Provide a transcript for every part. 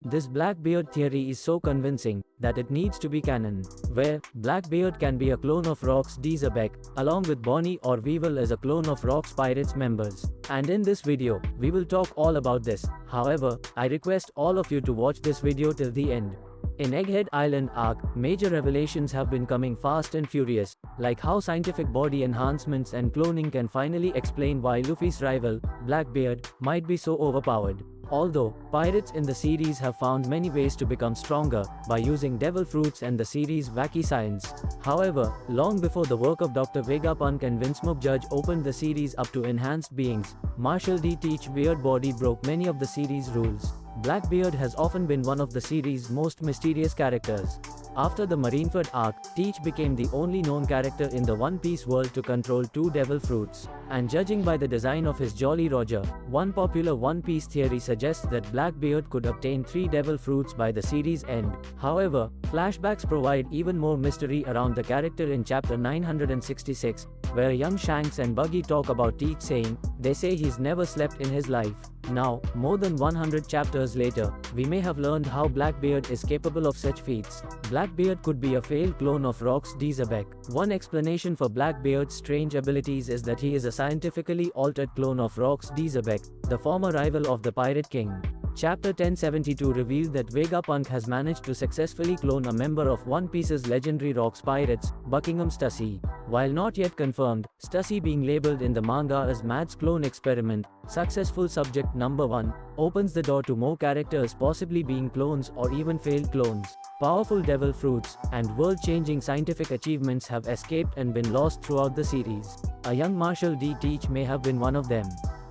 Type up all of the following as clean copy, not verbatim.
This Blackbeard theory is so convincing that it needs to be canon, where Blackbeard can be a clone of 𝚲𝚘𝚙𝚎𝚛, along with Bonney or Weevil as a clone of 𝚲𝚘𝚙𝚎 members. And in this video, we will talk all about this. However, I request all of you to watch this video till the end. In Egghead Island arc, major revelations have been coming fast and furious, like how scientific body enhancements and cloning can finally explain why Luffy's rival, Blackbeard, might be so overpowered. Although, pirates in the series have found many ways to become stronger, by using devil fruits and the series' wacky science. However, long before the work of Dr. Vegapunk and Vinsmoke Judge opened the series up to enhanced beings, Marshall D. Teach Weird Body broke many of the series' rules. Blackbeard has often been one of the series' most mysterious characters. After the Marineford arc, Teach became the only known character in the One Piece world to control 2 devil fruits. And judging by the design of his Jolly Roger, one popular One Piece theory suggests that Blackbeard could obtain 3 devil fruits by the series' end. However, flashbacks provide even more mystery around the character in chapter 966, where young Shanks and Buggy talk about Teach saying, "They say he's never slept in his life." Now, more than 100 chapters later, we may have learned how Blackbeard is capable of such feats. Blackbeard could be a failed clone of Xebec. One explanation for Blackbeard's strange abilities is that he is a scientifically altered clone of Xebec, the former rival of the Pirate King. Chapter 1072 revealed that Vegapunk has managed to successfully clone a member of One Piece's legendary Rocks pirates, Buckingham Stussy. While not yet confirmed, Stussy being labeled in the manga as Mad's clone experiment, successful subject number 1, opens the door to more characters possibly being clones or even failed clones. Powerful devil fruits and world-changing scientific achievements have escaped and been lost throughout the series. A young Marshall D. Teach may have been one of them.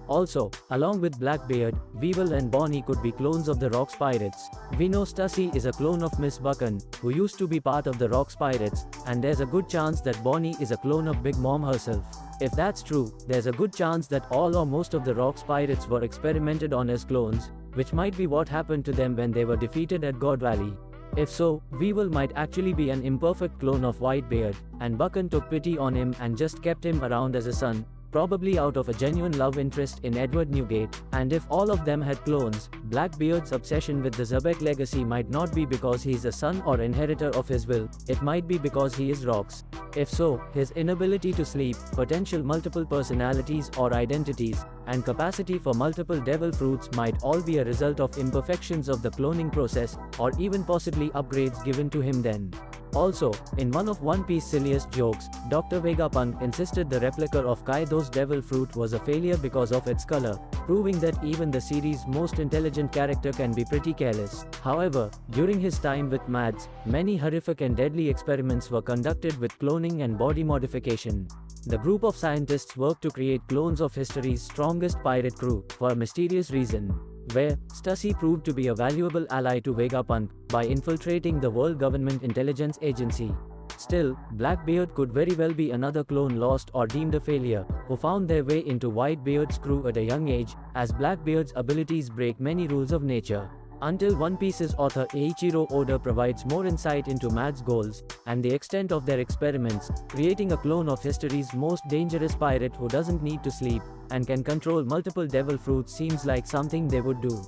Also, along with Blackbeard, Weevil and Bonney could be clones of the Rocks Pirates. We know Stussy is a clone of Miss Buchan, who used to be part of the Rocks Pirates, and there's a good chance that Bonney is a clone of Big Mom herself. If that's true, there's a good chance that all or most of the Rocks Pirates were experimented on as clones, which might be what happened to them when they were defeated at God Valley. If so, Weevil might actually be an imperfect clone of Whitebeard, and Buchan took pity on him and just kept him around as a son, probably out of a genuine love interest in Edward Newgate. And if all of them had clones, Blackbeard's obsession with the Xebec legacy might not be because he's a son or inheritor of his will, it might be because he is Rocks. If so, his inability to sleep, potential multiple personalities or identities, and capacity for multiple devil fruits might all be a result of imperfections of the cloning process, or even possibly upgrades given to him then. Also, in one of One Piece's silliest jokes, Dr. Vegapunk insisted the replica of Kaido's devil fruit was a failure because of its color, proving that even the series' most intelligent character can be pretty careless. However, during his time with Mads, many horrific and deadly experiments were conducted with cloning and body modification. The group of scientists worked to create clones of history's strongest pirate crew, for a mysterious reason, where Stussy proved to be a valuable ally to Vegapunk by infiltrating the World Government Intelligence Agency. Still, Blackbeard could very well be another clone lost or deemed a failure, who found their way into Whitebeard's crew at a young age, as Blackbeard's abilities break many rules of nature. Until One Piece's author Eiichiro Oda provides more insight into Mad's goals, and the extent of their experiments, creating a clone of history's most dangerous pirate who doesn't need to sleep, and can control multiple devil fruits seems like something they would do.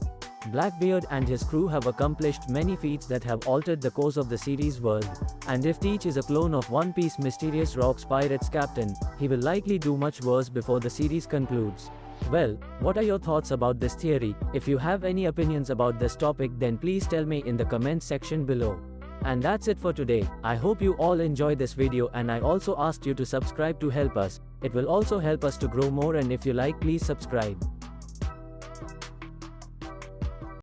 Blackbeard and his crew have accomplished many feats that have altered the course of the series' world. And if Teach is a clone of One Piece mysterious Rocks Pirates captain, he will likely do much worse before the series concludes. Well, what are your thoughts about this theory? If you have any opinions about this topic, then please tell me in the comments section below. And that's it for today. I hope you all enjoyed this video, and I also asked you to subscribe to help us. It will also help us to grow more, and if you like, please subscribe.